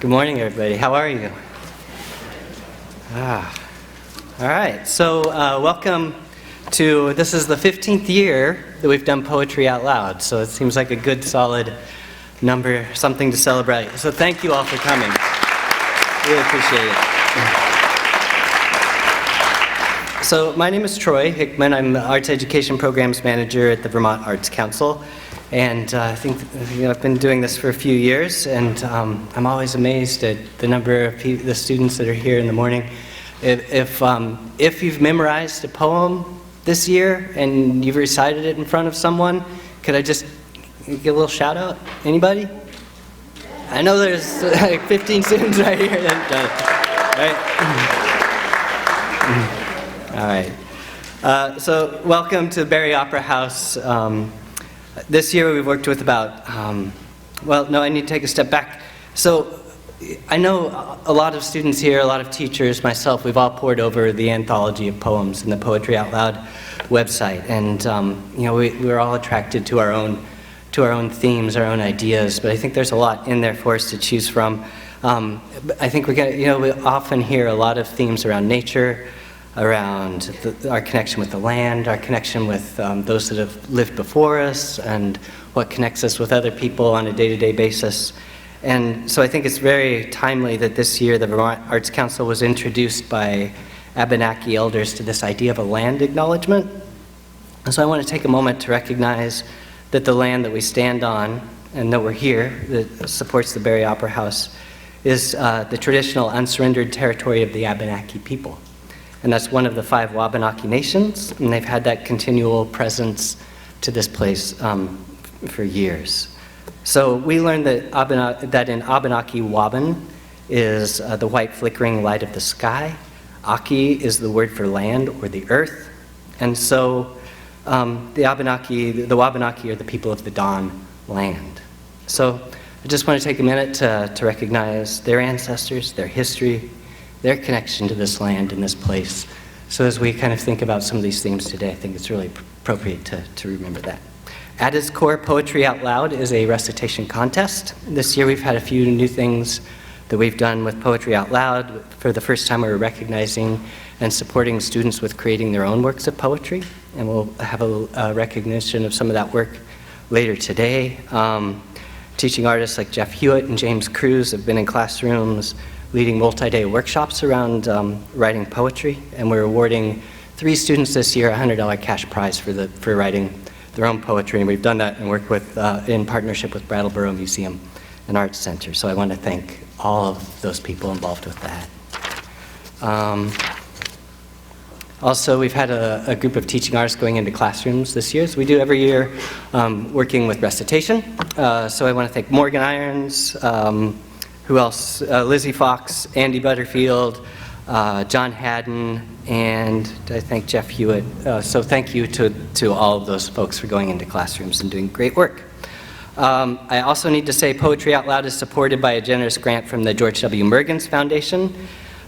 Good morning, everybody. How are you? All right. So welcome to, this is the 15th year that we've done Poetry Out Loud. So it seems like a good, solid number, something to celebrate. So thank you all for coming. Really appreciate it. So my name is Troy Hickman. I'm the Arts Education Programs Manager at the Vermont Arts Council. And I think I've been doing this for a few years, and I'm always amazed at the number of the students that are here in the morning. If you've memorized a poem this year and you've recited it in front of someone, could I just get a little shout out? Anybody? I know there's like 15 students right here that done it. Right? All right. So welcome to Barre Opera House. This year we've worked with about, I need to take a step back. So I know a lot of students here, a lot of teachers, myself, we've all poured over the anthology of poems in the Poetry Out Loud website. And we're all attracted to our own themes, our own ideas, but I think there's a lot in there for us to choose from. I think we often hear a lot of themes around nature, around our connection with the land, our connection with those that have lived before us, and what connects us with other people on a day-to-day basis. And so I think it's very timely that this year the Vermont Arts Council was introduced by Abenaki elders to this idea of a land acknowledgement. And so I want to take a moment to recognize that the land that we stand on and that we're here, that supports the Barre Opera House, is the traditional unsurrendered territory of the Abenaki people. And that's one of the 5 Wabanaki nations, and they've had that continual presence to this place for years. So we learned that in Abenaki, Waban is the white flickering light of the sky. Aki is the word for land or the earth. And so the Wabanaki are the people of the dawn land. So I just want to take a minute to recognize their ancestors, their history, their connection to this land and this place. So as we kind of think about some of these themes today, I think it's really appropriate to remember that. At its core, Poetry Out Loud is a recitation contest. This year we've had a few new things that we've done with Poetry Out Loud. For the first time, we're recognizing and supporting students with creating their own works of poetry, and we'll have a recognition of some of that work later today. Teaching artists like Jeff Hewitt and James Cruz have been in classrooms leading multi-day workshops around writing poetry, and we're awarding 3 students this year a $100 cash prize for writing their own poetry, and we've done that and worked with in partnership with Brattleboro Museum and Arts Center. So I want to thank all of those people involved with that. Also, we've had a group of teaching artists going into classrooms this year, as we do every year, working with recitation. So I want to thank Morgan Irons, who else? Lizzie Fox, Andy Butterfield, John Haddon, and I think Jeff Hewitt. So thank you to all of those folks for going into classrooms and doing great work. I also need to say Poetry Out Loud is supported by a generous grant from the George W. Mergens Foundation,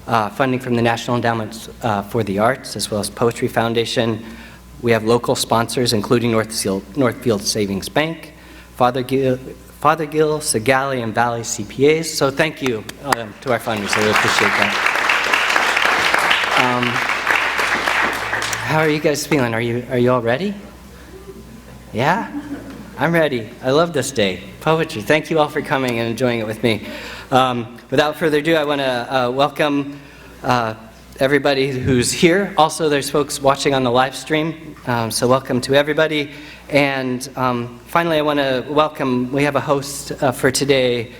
funding from the National Endowments for the Arts, as well as Poetry Foundation. We have local sponsors, including Northfield Savings Bank, Fothergill, Segali, and Valley CPAs. So thank you to our funders. I really appreciate that. How are you guys feeling? Are you all ready? Yeah? I'm ready. I love this day. Poetry. Thank you all for coming and enjoying it with me. Without further ado, I want to welcome everybody who's here. Also, there's folks watching on the live stream. So welcome to everybody. And finally, I want to welcome, we have a host for today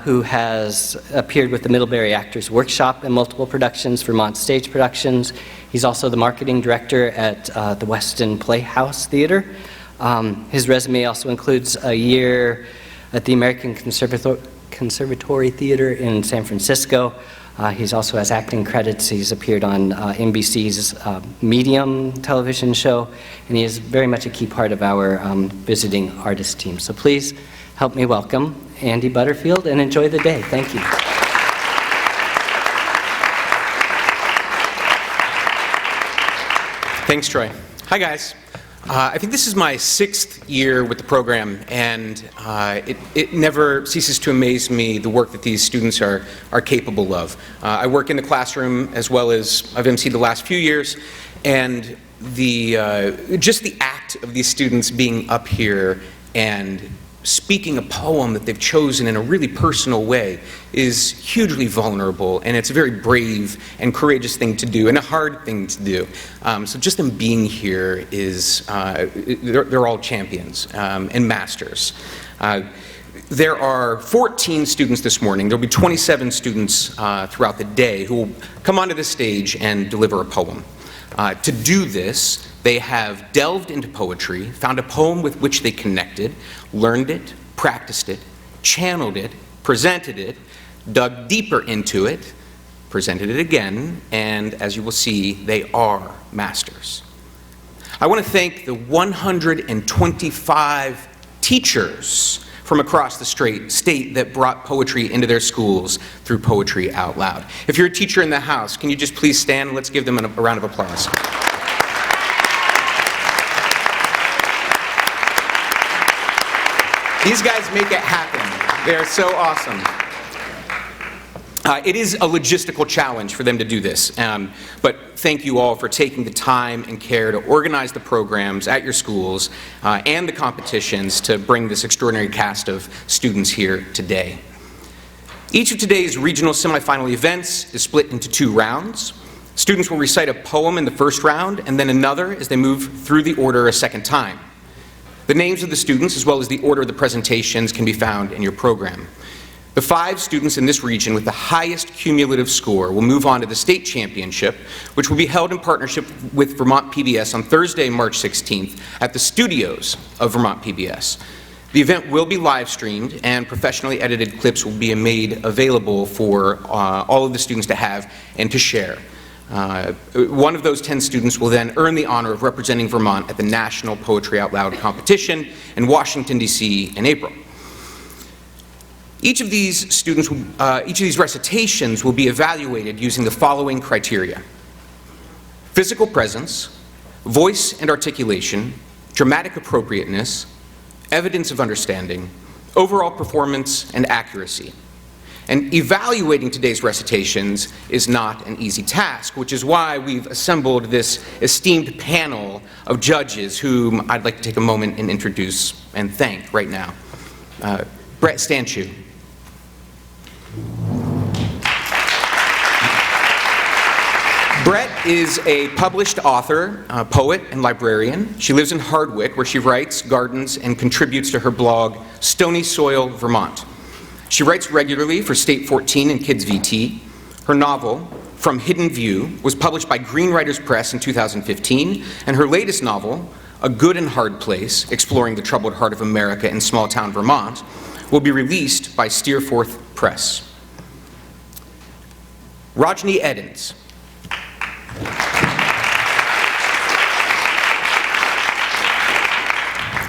who has appeared with the Middlebury Actors Workshop in multiple productions, Vermont Stage Productions. He's also the marketing director at the Weston Playhouse Theater. His resume also includes a year at the American Conservatory Theater in San Francisco. He also has acting credits. He's appeared on NBC's Medium television show, and he is very much a key part of our visiting artist team. So please help me welcome Andy Butterfield and enjoy the day. Thank you. Thanks, Troy. Hi, guys. I think this is my 6th year with the program, and it never ceases to amaze me the work that these students are capable of. I work in the classroom as well as I've emceed the last few years, and just the act of these students being up here and speaking a poem that they've chosen in a really personal way is hugely vulnerable, and it's a very brave and courageous thing to do, and a hard thing to do. So just them being here is, they're all champions and masters. There are 14 students this morning. There'll be 27 students throughout the day who will come onto the stage and deliver a poem. To do this, they have delved into poetry, found a poem with which they connected, learned it, practiced it, channeled it, presented it, dug deeper into it, presented it again, and as you will see, they are masters. I want to thank the 125 teachers from across the state that brought poetry into their schools through Poetry Out Loud. If you're a teacher in the house, can you just please stand and let's give them a round of applause. These guys make it happen. They're so awesome. It is a logistical challenge for them to do this, but thank you all for taking the time and care to organize the programs at your schools and the competitions to bring this extraordinary cast of students here today. Each of today's regional semifinal events is split into 2 rounds. Students will recite a poem in the first round and then another as they move through the order a second time. The names of the students, as well as the order of the presentations, can be found in your program. The 5 students in this region with the highest cumulative score will move on to the state championship, which will be held in partnership with Vermont PBS on Thursday, March 16th at the studios of Vermont PBS. The event will be live streamed, and professionally edited clips will be made available for all of the students to have and to share. One of those 10 students will then earn the honor of representing Vermont at the National Poetry Out Loud competition in Washington, D.C. in April. Each of these recitations will be evaluated using the following criteria: physical presence, voice and articulation, dramatic appropriateness, evidence of understanding, overall performance, and accuracy. And evaluating today's recitations is not an easy task, which is why we've assembled this esteemed panel of judges whom I'd like to take a moment and introduce and thank right now. Brett Stanchu. Brett is a published author, poet, and librarian. She lives in Hardwick, where she writes, gardens, and contributes to her blog, Stony Soil, Vermont. She writes regularly for State 14 and Kids VT. Her novel, From Hidden View, was published by Green Writers Press in 2015, and her latest novel, A Good and Hard Place, exploring the troubled heart of America in small-town Vermont, will be released by Steerforth Press. Rajni Edens.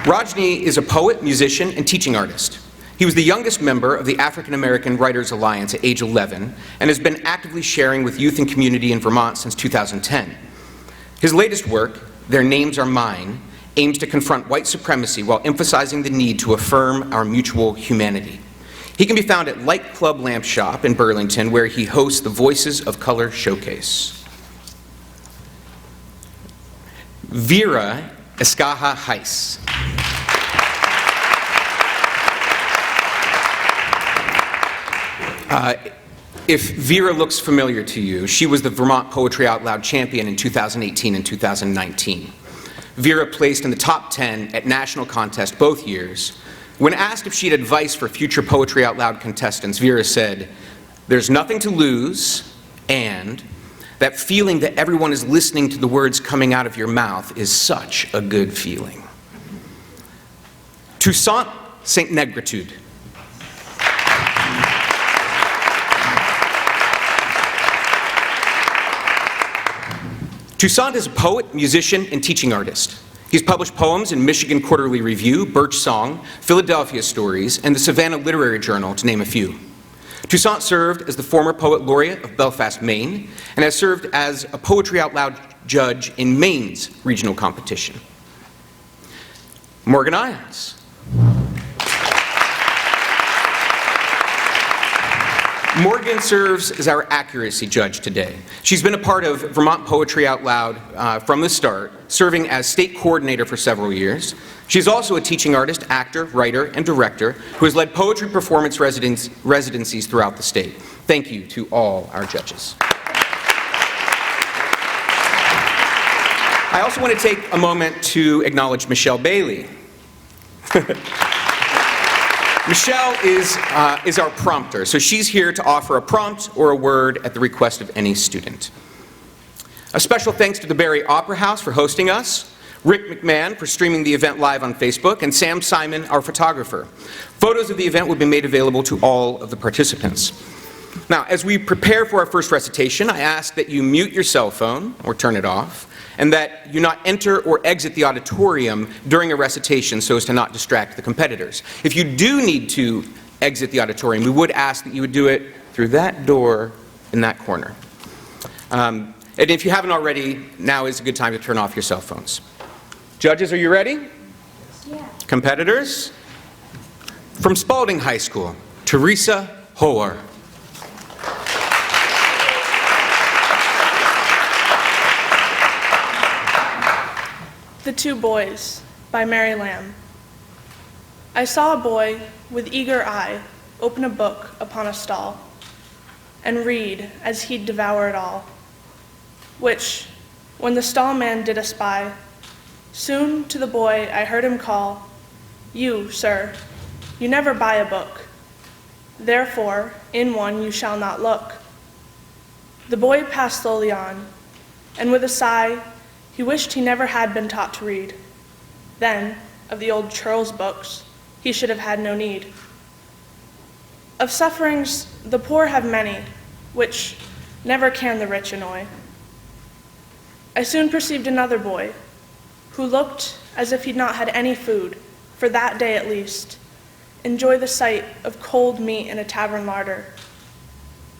Rajni is a poet, musician, and teaching artist. He was the youngest member of the African American Writers Alliance at age 11 and has been actively sharing with youth and community in Vermont since 2010. His latest work, Their Names Are Mine, aims to confront white supremacy while emphasizing the need to affirm our mutual humanity. He can be found at Light Club Lamp Shop in Burlington, where he hosts the Voices of Color Showcase. Vera Escaja Heiss. If Vera looks familiar to you, she was the Vermont Poetry Out Loud champion in 2018 and 2019. Vera placed in the top 10 at national contest both years. When asked if she had advice for future Poetry Out Loud contestants, Vera said, "There's nothing to lose, and that feeling that everyone is listening to the words coming out of your mouth is such a good feeling." Toussaint Saint Negritude. Toussaint is a poet, musician, and teaching artist. He's published poems in Michigan Quarterly Review, Birch Song, Philadelphia Stories, and the Savannah Literary Journal, to name a few. Toussaint served as the former Poet Laureate of Belfast, Maine, and has served as a Poetry Out Loud judge in Maine's regional competition. Morgan Irons. Morgan serves as our accuracy judge today. She's been a part of Vermont Poetry Out Loud from the start, serving as state coordinator for several years. She's also a teaching artist, actor, writer, and director who has led poetry performance residencies throughout the state. Thank you to all our judges. I also want to take a moment to acknowledge Michelle Bailey. Michelle is our prompter, so she's here to offer a prompt or a word at the request of any student. A special thanks to the Barre Opera House for hosting us, Rick McMahon for streaming the event live on Facebook, and Sam Simon, our photographer. Photos of the event will be made available to all of the participants. Now, as we prepare for our first recitation, I ask that you mute your cell phone or turn it off, and that you not enter or exit the auditorium during a recitation so as to not distract the competitors. If you do need to exit the auditorium, we would ask that you would do it through that door in that corner. And if you haven't already, now is a good time to turn off your cell phones. Judges, are you ready? Yeah. Competitors? From Spalding High School, Teresa Hoare. The Two Boys by Mary Lamb. I saw a boy with eager eye open a book upon a stall and read as he'd devour it all, which, when the stallman did espy, soon to the boy I heard him call, "You, sir, you never buy a book, therefore in one you shall not look." The boy passed slowly on, and with a sigh he wished he never had been taught to read. Then, of the old churl's books, he should have had no need. Of sufferings the poor have many, which never can the rich annoy. I soon perceived another boy, who looked as if he'd not had any food, for that day at least, enjoy the sight of cold meat in a tavern larder.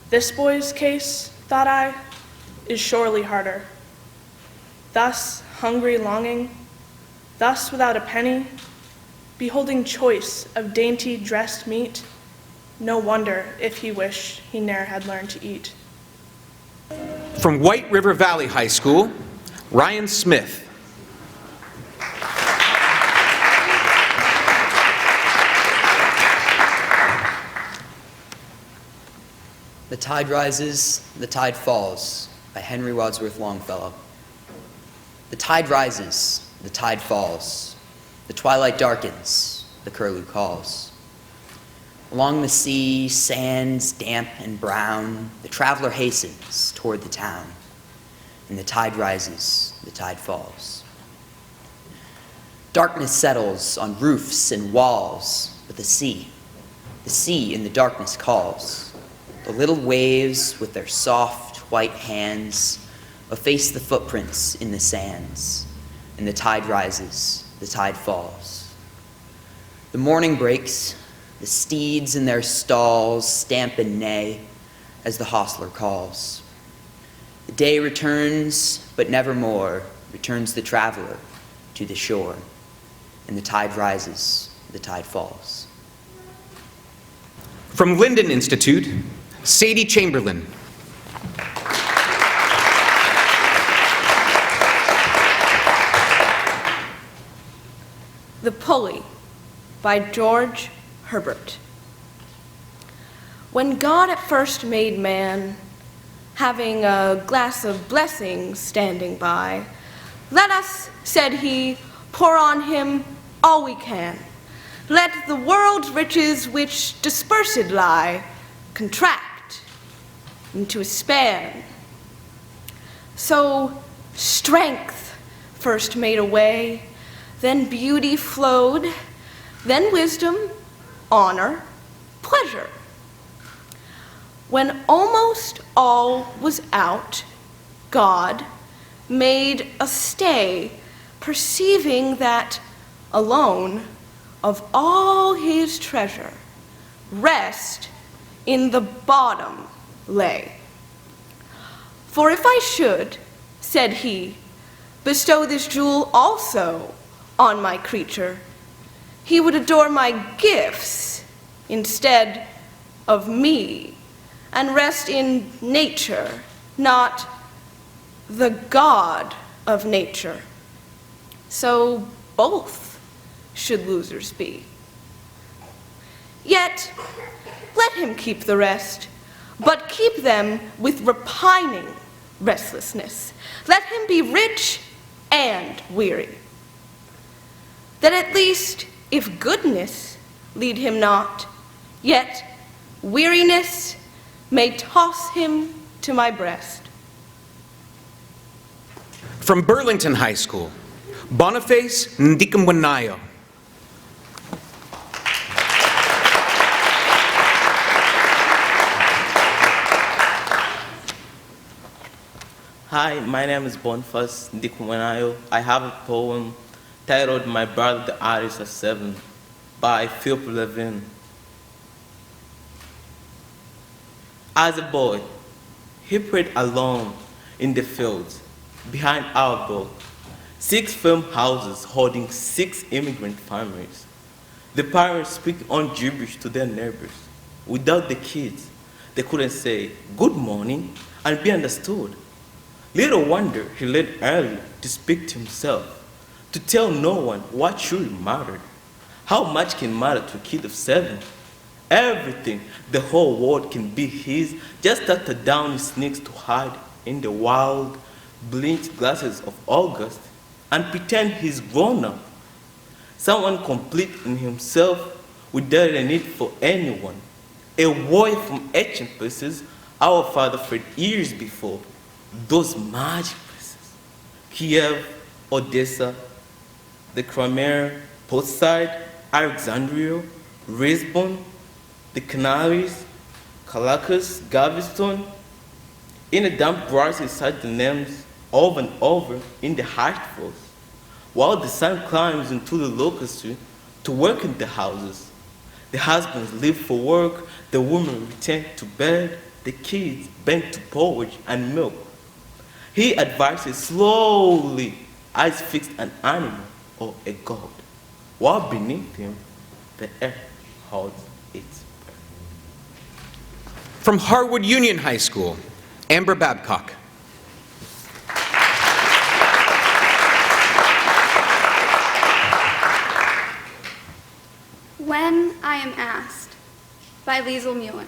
This boy's case, thought I, is surely harder. Thus hungry longing, thus without a penny, beholding choice of dainty dressed meat, no wonder if he wished he ne'er had learned to eat. From White River Valley High School, Ryan Smith. The Tide Rises, the Tide Falls by Henry Wadsworth Longfellow. The tide rises, the tide falls. The twilight darkens, the curlew calls. Along the sea, sands damp and brown, the traveler hastens toward the town. And the tide rises, the tide falls. Darkness settles on roofs and walls, but the sea in the darkness calls. The little waves with their soft white hands efface the footprints in the sands, and the tide rises, the tide falls. The morning breaks, the steeds in their stalls stamp and neigh as the hostler calls. The day returns, but nevermore returns the traveler to the shore, and the tide rises, the tide falls. From Linden Institute, Sadie Chamberlain. The Pulley by George Herbert. When God at first made man, having a glass of blessing standing by, "Let us," said he, "pour on him all we can. Let the world's riches which dispersed lie contract into a span." So strength first made a way, then beauty flowed, then wisdom, honor, pleasure. When almost all was out, God made a stay, perceiving that alone of all his treasure, rest in the bottom lay. "For if I should," said he, "bestow this jewel also on my creature, he would adore my gifts instead of me, and rest in nature, not the God of nature. So both should losers be. Yet, let him keep the rest, but keep them with repining restlessness. Let him be rich and weary, that at least, if goodness lead him not, yet weariness may toss him to my breast. From Burlington High School, Boniface Ndikamwanayo. Hi, my name is Boniface Ndikumwenayo. I have a poem titled My Brother the Artist of Seven by Philip Levin. As a boy, he prayed alone in the fields behind our block, 6 farmhouses holding 6 immigrant families. The parents speak on gibberish to their neighbors. Without the kids, they couldn't say good morning and be understood. Little wonder he learned early to speak to himself, to tell no one what truly mattered. How much can matter to a kid of 7? Everything, the whole world can be his, just tucked down he sneaks to hide in the wild, bleached glasses of August and pretend he's grown up. Someone complete in himself without a need for anyone. A warrior from ancient places our father fled years before. Those magic places, Kiev, Odessa, the Crimea, Portside, Alexandria, Lisbon, the Canaries, Caracas, Galveston. In a damp grass inside the names over and over in the hatched force, while the sun climbs into the locust tree to work in the houses. The husbands leave for work, the women return to bed, the kids bend to porridge and milk. He advises slowly, eyes fixed on an animal or a god, while beneath him the earth holds its breath. From Harwood Union High School, Amber Babcock. When I Am Asked by Liesl Mueller.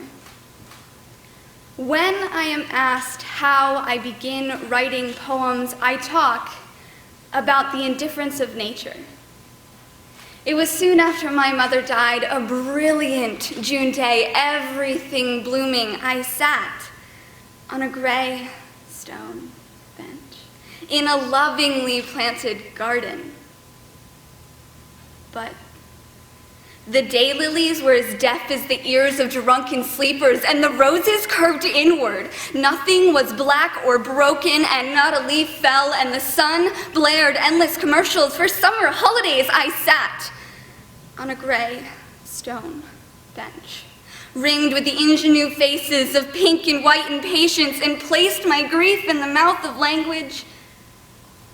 When I am asked how I begin writing poems, I talk about the indifference of nature. It was soon after my mother died, a brilliant June day, everything blooming. I sat on a gray stone bench in a lovingly planted garden. But the daylilies were as deaf as the ears of drunken sleepers, and the roses curved inward. Nothing was black or broken, and not a leaf fell, and the sun blared endless commercials for summer holidays. I sat on a gray stone bench, ringed with the ingenue faces of pink and white impatience, and placed my grief in the mouth of language,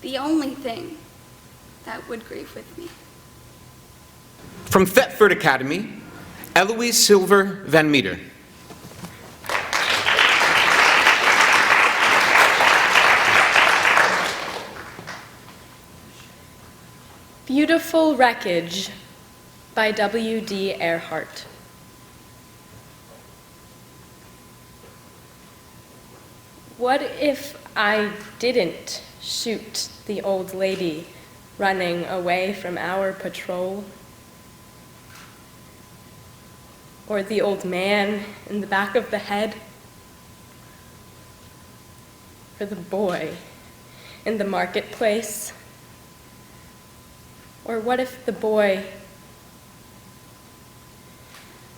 the only thing that would grieve with me. From Thetford Academy, Eloise Silver Van Meter. Beautiful Wreckage by W.D. Earhart. What if I didn't shoot the old lady running away from our patrol? Or the old man in the back of the head? Or the boy in the marketplace? Or what if the boy,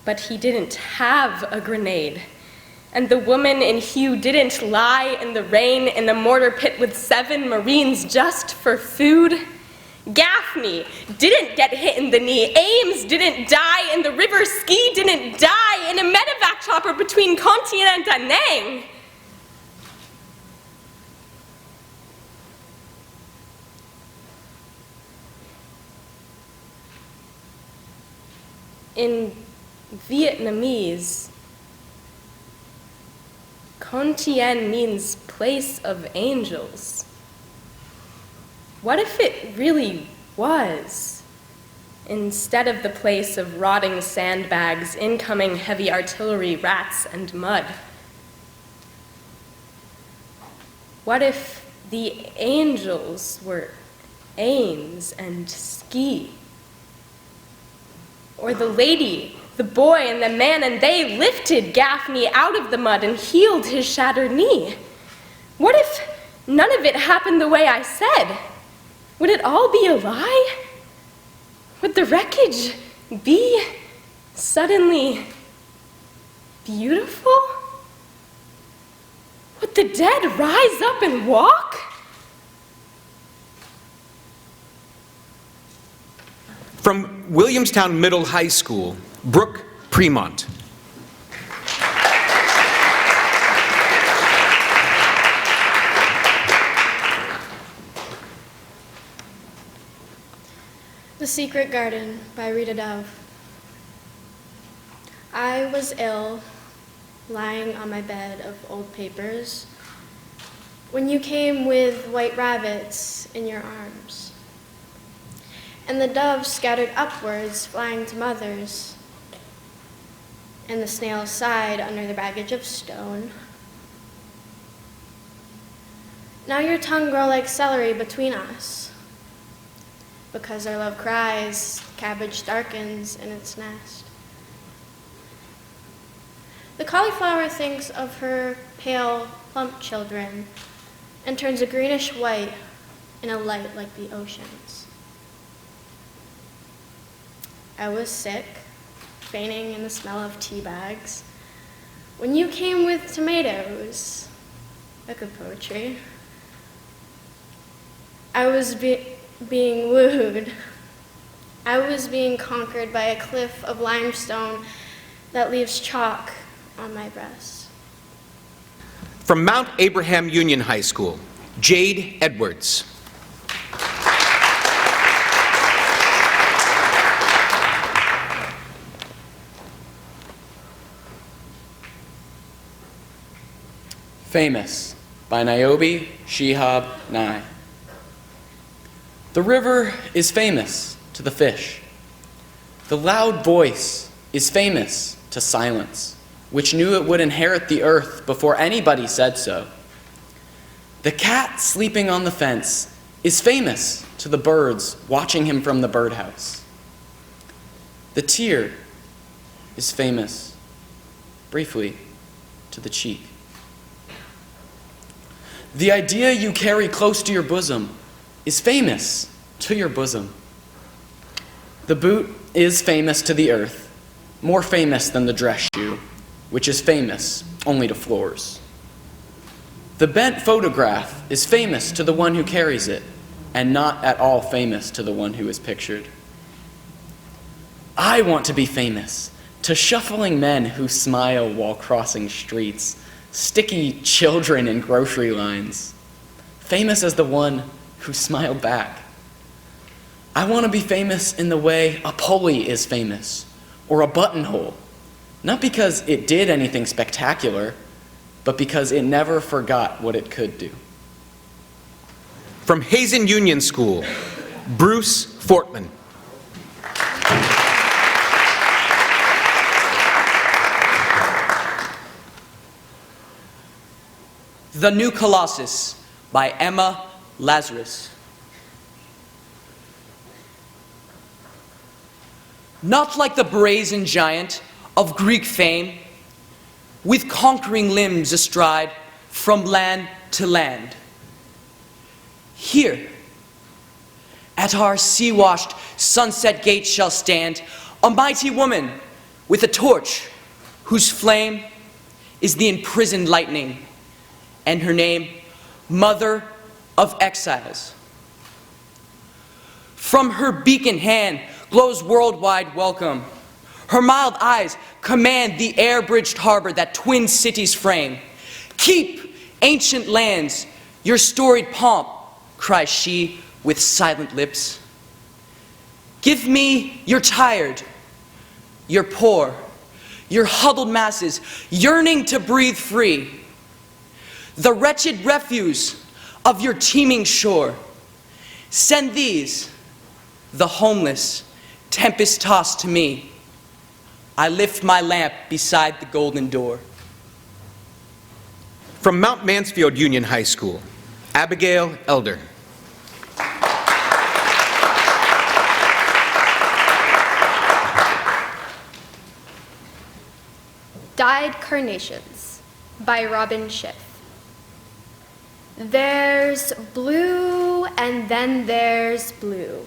but he didn't have a grenade, and the woman in hue didn't lie in the rain in the mortar pit with 7 Marines just for food? Gaffney didn't get hit in the knee. Ames didn't die, and the river ski didn't die in a medevac chopper between Contian and Da Nang. In Vietnamese, Con Tien means place of angels. What if it really was, instead of the place of rotting sandbags, incoming heavy artillery, rats, and mud? What if the angels were Ames and Ski? Or the lady, the boy, and the man, and they lifted Gaffney out of the mud and healed his shattered knee? What if none of it happened the way I said? Would it all be a lie? Would the wreckage be suddenly beautiful? Would the dead rise up and walk? From Williamstown Middle High School, Brooke Premont. The Secret Garden by Rita Dove. I was ill, lying on my bed of old papers, when you came with white rabbits in your arms. And the doves scattered upwards, flying to mothers, and the snails sighed under the baggage of stone. Now your tongue grow like celery between us. Because our love cries, cabbage darkens in its nest. The cauliflower thinks of her pale, plump children and turns a greenish white in a light like the oceans. I was sick, fainting in the smell of tea bags, when you came with tomatoes. A good poetry. I was being wooed. I was being conquered by a cliff of limestone that leaves chalk on my breast. From Mount Abraham Union High School, Jade Edwards. Famous by Niobe Shihab Nye. The river is famous to the fish. The loud voice is famous to silence, which knew it would inherit the earth before anybody said so. The cat sleeping on the fence is famous to the birds watching him from the birdhouse. The tear is famous, briefly, to the cheek. The idea you carry close to your bosom is famous to your bosom. The boot is famous to the earth, more famous than the dress shoe, which is famous only to floors. The bent photograph is famous to the one who carries it, and not at all famous to the one who is pictured. I want to be famous to shuffling men who smile while crossing streets, sticky children in grocery lines, famous as the one who smiled back. I want to be famous in the way a pulley is famous, or a buttonhole, not because it did anything spectacular, but because it never forgot what it could do. From Hazen Union School, Bruce Fortman. The New Colossus by Emma Lazarus. Not like the brazen giant of Greek fame, with conquering limbs astride from land to land. Here, at our sea-washed sunset gate shall stand a mighty woman with a torch whose flame is the imprisoned lightning, and her name, Mother of Exiles. From her beacon hand glows worldwide welcome. Her mild eyes command the air-bridged harbor that twin cities frame. Keep, ancient lands, your storied pomp, cries she with silent lips. Give me your tired, You're poor, your huddled masses yearning to breathe free. The wretched refuse of your teeming shore. Send these, the homeless, tempest-tossed to me. I lift my lamp beside the golden door. From Mount Mansfield Union High School, Abigail Elder. Dyed Carnations by Robin Schiff. There's blue and then there's blue.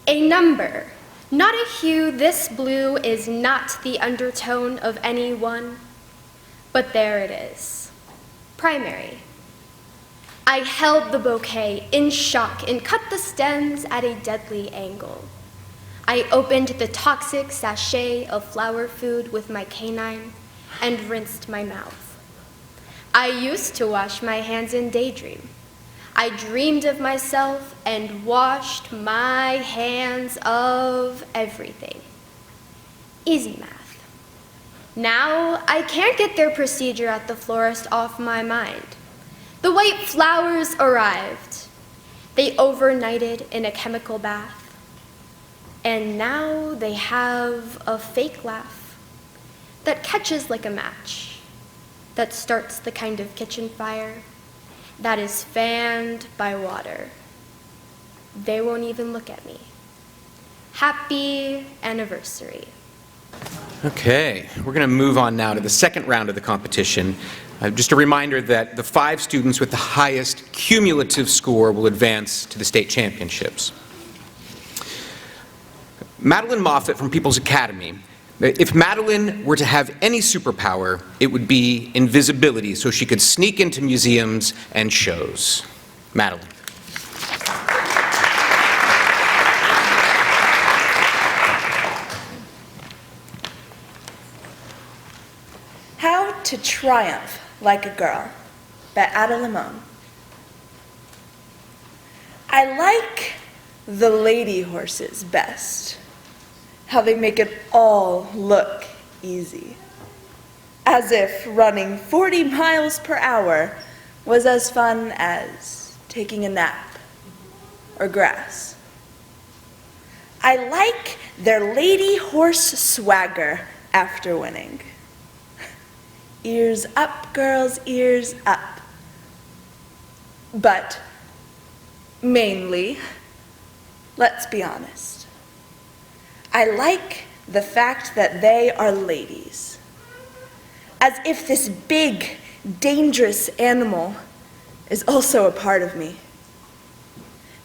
A number, not a hue. This blue is not the undertone of any one, but there it is. Primary. I held the bouquet in shock and cut the stems at a deadly angle. I opened the toxic sachet of flower food with my canine and rinsed my mouth. I used to wash my hands in daydream. I dreamed of myself and washed my hands of everything. Easy math. Now I can't get their procedure at the florist off my mind. The white flowers arrived. They overnighted in a chemical bath. And now they have a fake laugh that catches like a match, that starts the kind of kitchen fire that is fanned by water. They won't even look at me. Happy anniversary. Okay, we're going to move on now to the second round of the competition. Just a reminder that the 5 students with the highest cumulative score will advance to the state championships. Madeline Moffat from People's Academy. If Madeline were to have any superpower, it would be invisibility, so she could sneak into museums and shows. Madeline. How to Triumph Like a Girl by Ada Limon. I like the lady horses best. How they make it all look easy. As if running 40 miles per hour was as fun as taking a nap or grass. I like their lady horse swagger after winning. Ears up, girls, ears up. But mainly, let's be honest, I like the fact that they are ladies. As if this big, dangerous animal is also a part of me.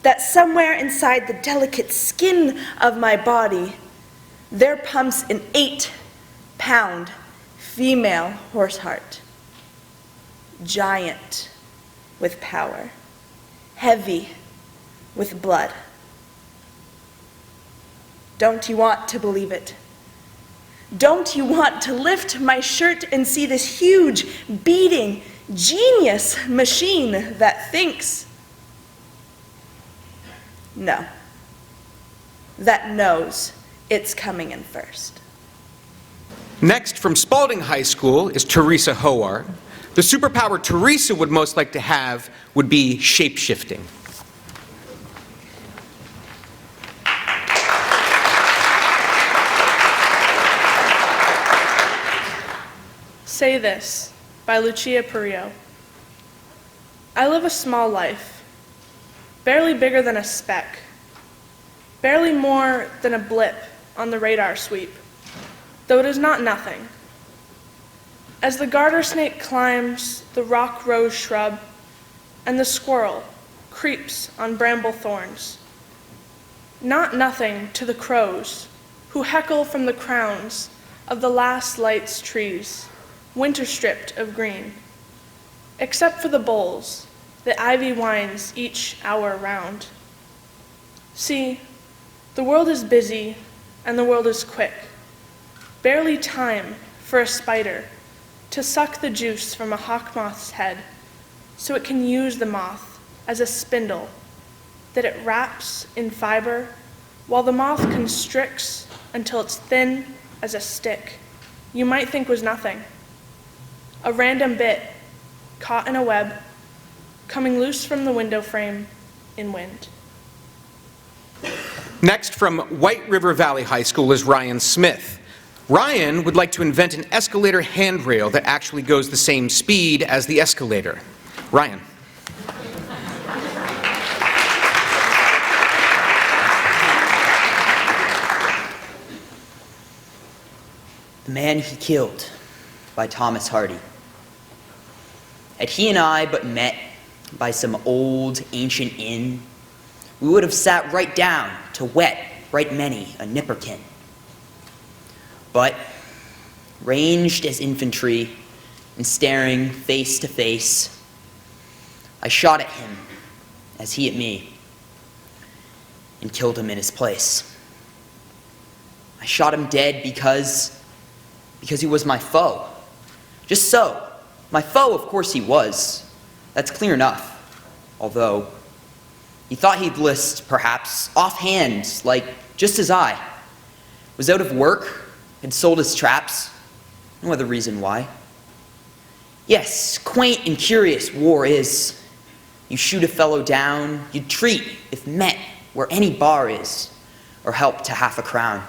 That somewhere inside the delicate skin of my body, there pumps an 8-pound female horse heart. Giant with power, heavy with blood. Don't you want to believe it? Don't you want to lift my shirt and see this huge, beating, genius machine that thinks? No. That knows it's coming in first. Next, from Spalding High School, is Teresa Howard. The superpower Teresa would most like to have would be shape-shifting. Say This by Lucia Perillo. I live a small life, barely bigger than a speck, barely more than a blip on the radar sweep, though it is not nothing. As the garter snake climbs the rock rose shrub, and the squirrel creeps on bramble thorns, not nothing to the crows who heckle from the crowns of the last light's trees, winter stripped of green. Except for the bowls, the ivy winds each hour round. See, the world is busy and the world is quick. Barely time for a spider to suck the juice from a hawk moth's head so it can use the moth as a spindle that it wraps in fiber while the moth constricts until it's thin as a stick you might think was nothing. A random bit caught in a web, coming loose from the window frame in wind. Next, from White River Valley High School is Ryan Smith. Ryan would like to invent an escalator handrail that actually goes the same speed as the escalator. Ryan. The Man He Killed by Thomas Hardy. Had he and I but met by some old ancient inn, we would have sat right down to wet right many a nipperkin. But, ranged as infantry and staring face to face, I shot at him as he at me and killed him in his place. I shot him dead because he was my foe. Just so. My foe, of course he was. That's clear enough. Although, he thought he'd list, perhaps, offhand, like just as I was out of work, had sold his traps, no other reason why. Yes, quaint and curious war is. You shoot a fellow down, you treat, if met, where any bar is, or help to half a crown.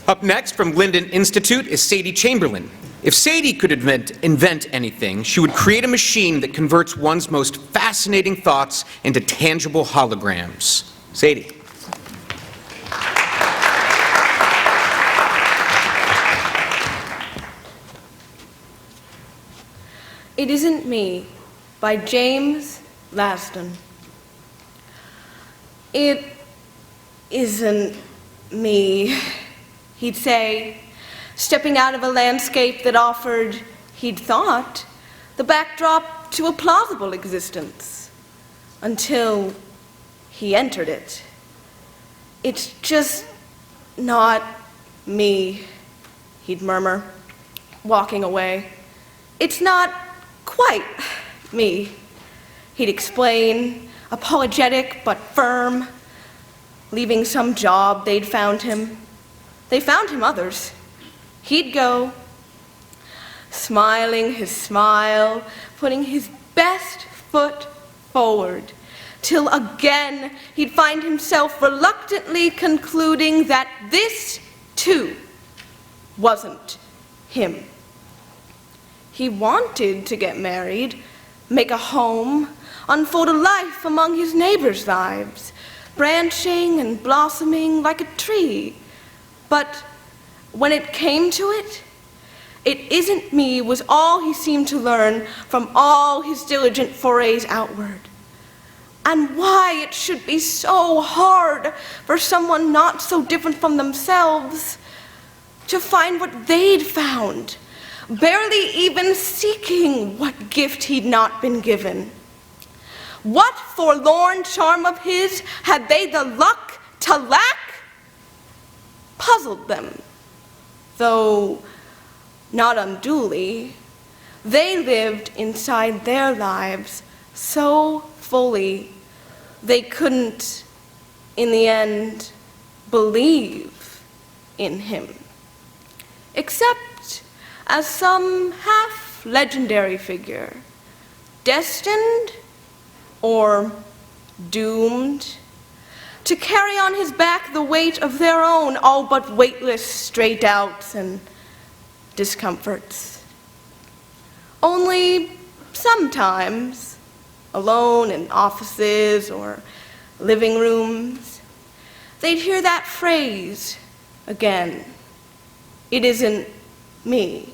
Up next from Linden Institute is Sadie Chamberlain. If Sadie could invent anything, she would create a machine that converts one's most fascinating thoughts into tangible holograms. Sadie. It Isn't Me by James Laston. It isn't me, he'd say, stepping out of a landscape that offered, he'd thought, the backdrop to a plausible existence, until he entered it. It's just not me, he'd murmur, walking away. It's not quite me, he'd explain, apologetic but firm, leaving some job they'd found him. They found him others. He'd go, smiling his smile, putting his best foot forward, till again he'd find himself reluctantly concluding that this, too, wasn't him. He wanted to get married, make a home, unfold a life among his neighbors' lives, branching and blossoming like a tree. But when it came to it, it isn't me was all he seemed to learn from all his diligent forays outward. And why it should be so hard for someone not so different from themselves to find what they'd found, barely even seeking what gift he'd not been given. What forlorn charm of his had they the luck to lack? Puzzled them, though not unduly. They lived inside their lives so fully they couldn't, in the end, believe in him, except as some half-legendary figure, destined or doomed to carry on his back the weight of their own all but weightless stray doubts and discomforts. Only sometimes, alone in offices or living rooms, they'd hear that phrase again, "It isn't me,"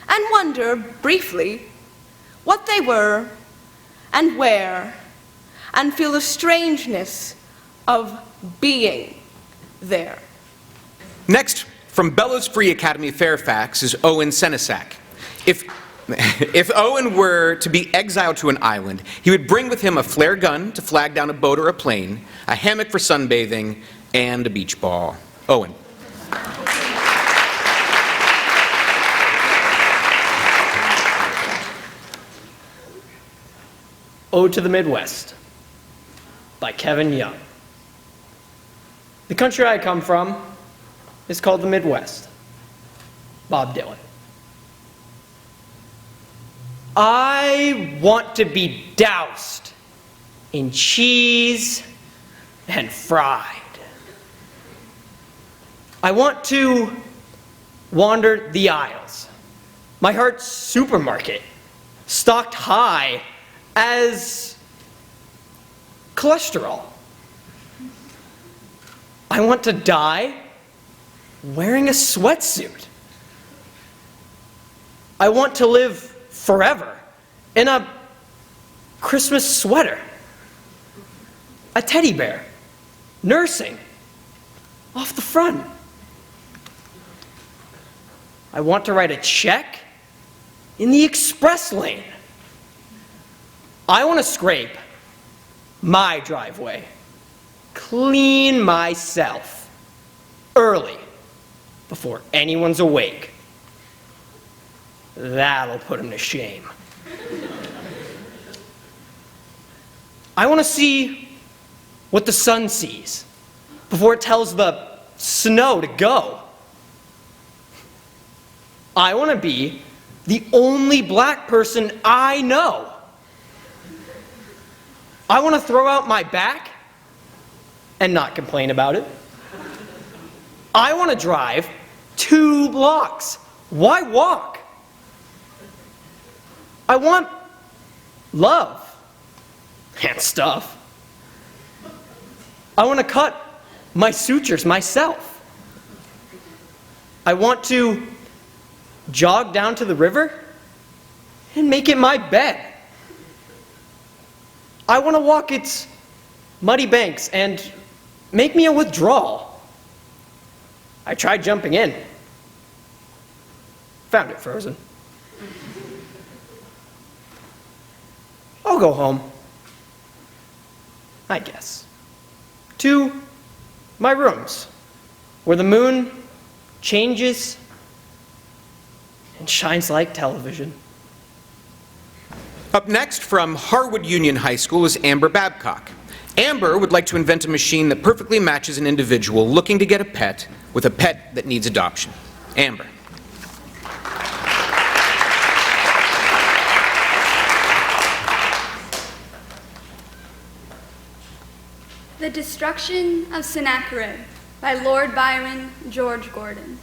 and wonder briefly what they were and where, and feel the strangeness of being there. Next, from Bellows Free Academy Fairfax is Owen Senesac. If Owen were to be exiled to an island, he would bring with him a flare gun to flag down a boat or a plane, a hammock for sunbathing, and a beach ball. Owen. Ode to the Midwest by Kevin Young. The country I come from is called the Midwest. Bob Dylan. I want to be doused in cheese and fried. I want to wander the aisles, my heart's supermarket, stocked high as cholesterol. I want to die wearing a sweatsuit. I want to live forever in a Christmas sweater, a teddy bear, nursing off the front. I want to write a check in the express lane. I want to scrape my driveway, clean myself early before anyone's awake. That'll put him to shame. I want to see what the sun sees before it tells the snow to go. I want to be the only black person I know. I want to throw out my back and not complain about it. I want to drive 2 blocks. Why walk? I want love and stuff. I want to cut my sutures myself. I want to jog down to the river and make it my bed. I want to walk its muddy banks and make me a withdrawal. I tried jumping in. Found it frozen. I'll go home, I guess, to my rooms, where the moon changes and shines like television. Up next from Harwood Union High School is Amber Babcock. Amber would like to invent a machine that perfectly matches an individual looking to get a pet with a pet that needs adoption. Amber. The Destruction of Sennacherib by Lord Byron, George Gordon.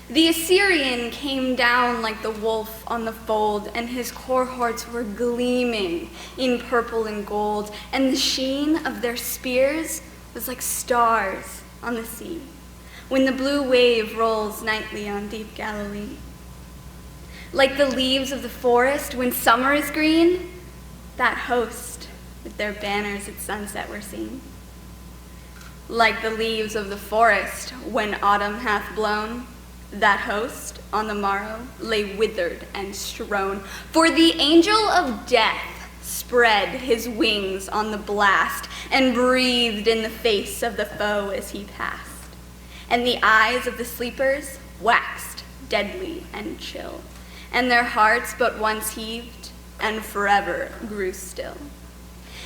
The Assyrian came down like the wolf on the fold, and his cohorts were gleaming in purple and gold, and the sheen of their spears was like stars on the sea, when the blue wave rolls nightly on deep Galilee. Like the leaves of the forest when summer is green, that host with their banners at sunset were seen. Like the leaves of the forest when autumn hath blown, that host on the morrow lay withered and strown. For the angel of death spread his wings on the blast and breathed in the face of the foe as he passed. And the eyes of the sleepers waxed deadly and chill, and their hearts but once heaved and forever grew still.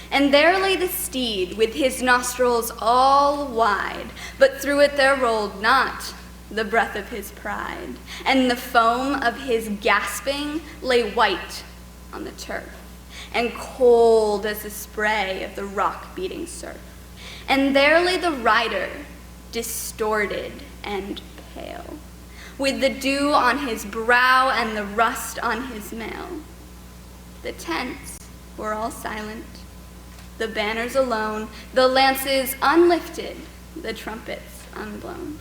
And there lay the steed with his nostrils all wide, but through it there rolled not the breath of his pride, and the foam of his gasping lay white on the turf, and cold as the spray of the rock-beating surf. And there lay the rider, distorted and pale, with the dew on his brow and the rust on his mail. The tents were all silent, the banners alone, the lances unlifted, the trumpets unblown.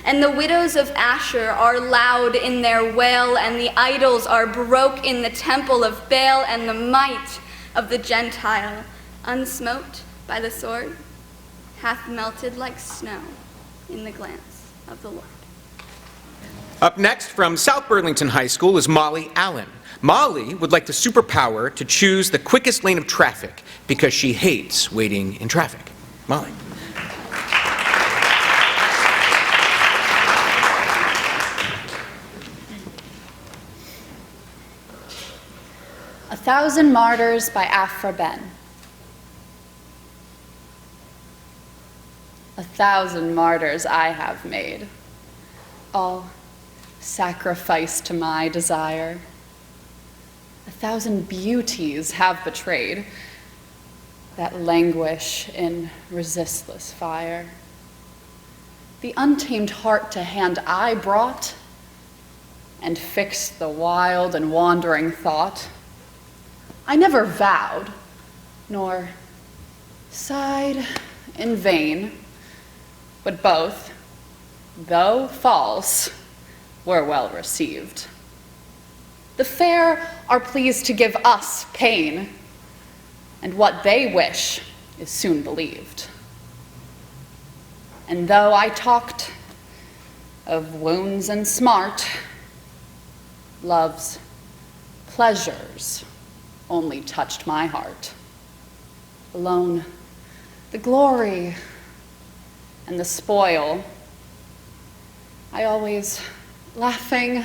And the widows of Asher are loud in their wail, and the idols are broke in the temple of Baal, and the might of the Gentile, unsmote by the sword, hath melted like snow in the glance of the Lord. Up next from South Burlington High School is Molly Allen. Molly would like the superpower to choose the quickest lane of traffic because she hates waiting in traffic. Molly. A Thousand Martyrs by Afra Ben. 1,000 martyrs I have made, all sacrificed to my desire. 1,000 beauties have betrayed, that languish in resistless fire. The untamed heart to hand I brought, and fixed the wild and wandering thought. I never vowed, nor sighed in vain, but both, though false, were well received. The fair are pleased to give us pain, and what they wish is soon believed. And though I talked of wounds and smart, love's pleasures only touched my heart. Alone, the glory and the spoil, I always, laughing,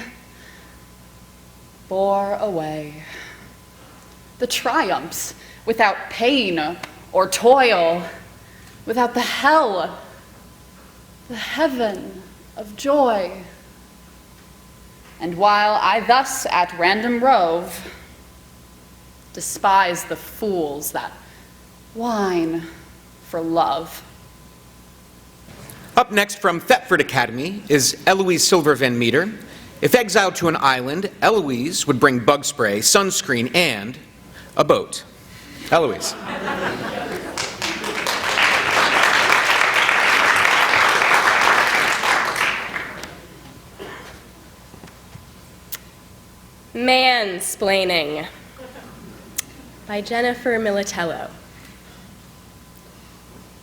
bore away. The triumphs without pain or toil, without the hell, the heaven of joy. And while I thus at random rove, despise the fools that whine for love. Up next from Thetford Academy is Eloise Silver Van Meter. If exiled to an island, Eloise would bring bug spray, sunscreen, and a boat. Eloise. Mansplaining by Jennifer Militello.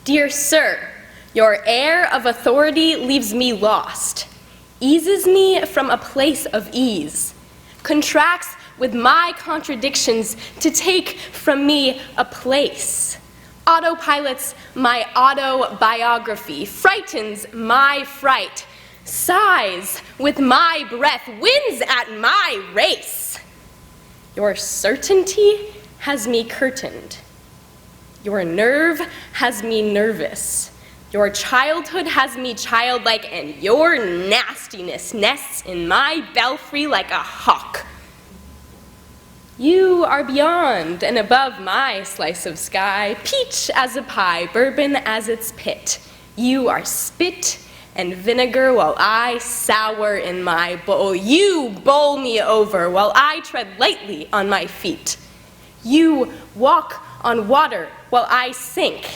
Dear sir, your air of authority leaves me lost, eases me from a place of ease, contracts with my contradictions to take from me a place, autopilots my autobiography, frightens my fright, sighs with my breath, wins at my race. Your certainty has me curtained. Your nerve has me nervous. Your childhood has me childlike, and your nastiness nests in my belfry like a hawk. You are beyond and above my slice of sky, peach as a pie, bourbon as its pit. You are spit and vinegar while I sour in my bowl. You bowl me over while I tread lightly on my feet. You walk on water while I sink.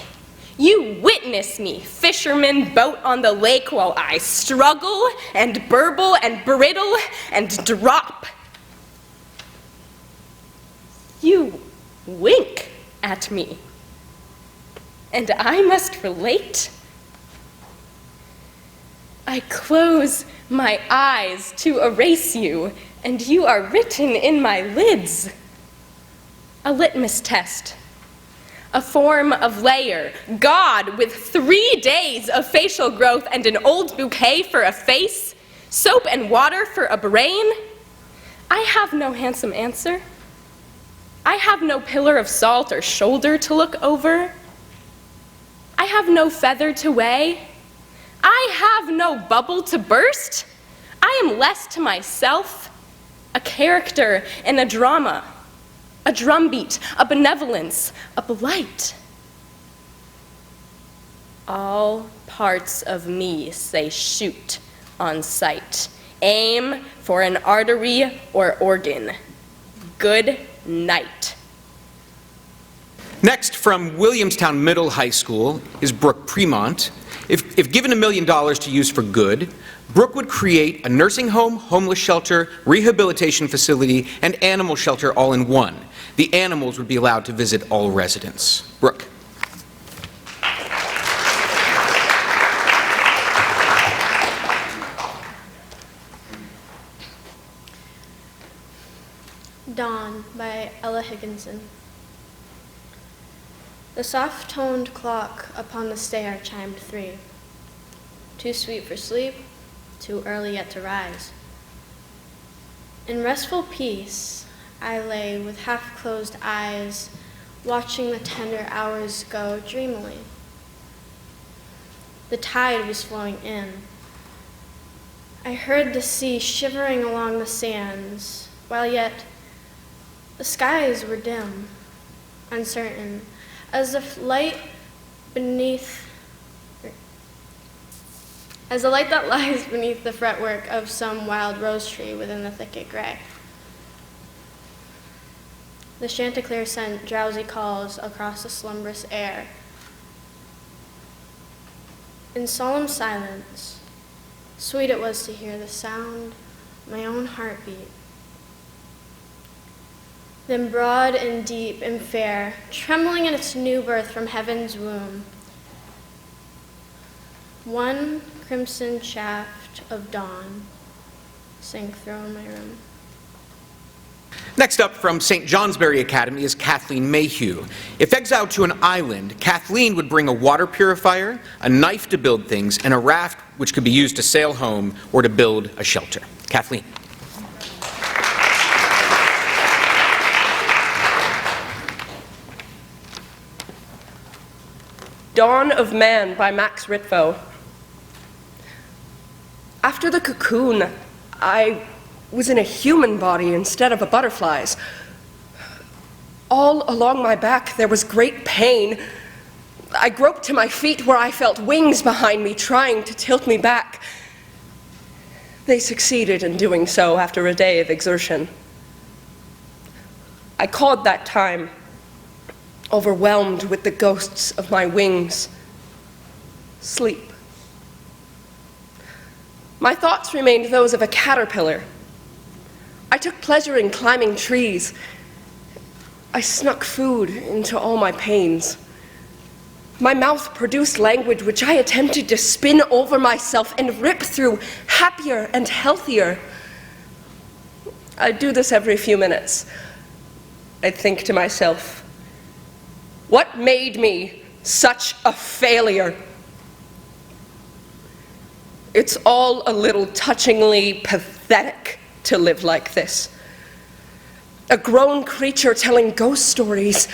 You witness me, fisherman, boat on the lake, while I struggle and burble and brittle and drop. You wink at me, and I must relate. I close my eyes to erase you, and you are written in my lids. A litmus test, a form of layer, God with 3 days of facial growth and an old bouquet for a face, soap and water for a brain. I have no handsome answer. I have no pillar of salt or shoulder to look over. I have no feather to weigh. I have no bubble to burst. I am less to myself, a character in a drama, a drumbeat, a benevolence, a blight. All parts of me say shoot on sight. Aim for an artery or organ. Good night. Next, from Williamstown Middle High School, is Brooke Premont. If given $1 million to use for good, Brooke would create a nursing home, homeless shelter, rehabilitation facility, and animal shelter all in one. The animals would be allowed to visit all residents. Brooke. Dawn by Ella Higginson. The soft-toned clock upon the stair chimed 3. Too sweet for sleep, too early yet to rise. In restful peace, I lay with half-closed eyes, watching the tender hours go dreamily. The tide was flowing in. I heard the sea shivering along the sands, while yet the skies were dim, uncertain, as if light as the light that lies beneath the fretwork of some wild rose tree within the thicket gray. The chanticleer sent drowsy calls across the slumbrous air. In solemn silence, sweet it was to hear the sound of my own heartbeat. Then broad and deep and fair, trembling in its new birth from heaven's womb, one crimson shaft of dawn sank through my room. Next up from St. Johnsbury Academy is Kathleen Mayhew. If exiled to an island, Kathleen would bring a water purifier, a knife to build things, and a raft which could be used to sail home or to build a shelter. Kathleen. Dawn of Man by Max Ritvo. After the cocoon, I was in a human body instead of a butterfly's. All along my back there was great pain. I groped to my feet where I felt wings behind me trying to tilt me back. They succeeded in doing so after a day of exertion. I called that time, overwhelmed with the ghosts of my wings, sleep. My thoughts remained those of a caterpillar. I took pleasure in climbing trees. I snuck food into all my pains. My mouth produced language which I attempted to spin over myself and rip through, happier and healthier. I'd do this every few minutes. I'd think to myself, what made me such a failure? It's all a little touchingly pathetic to live like this. A grown creature telling ghost stories,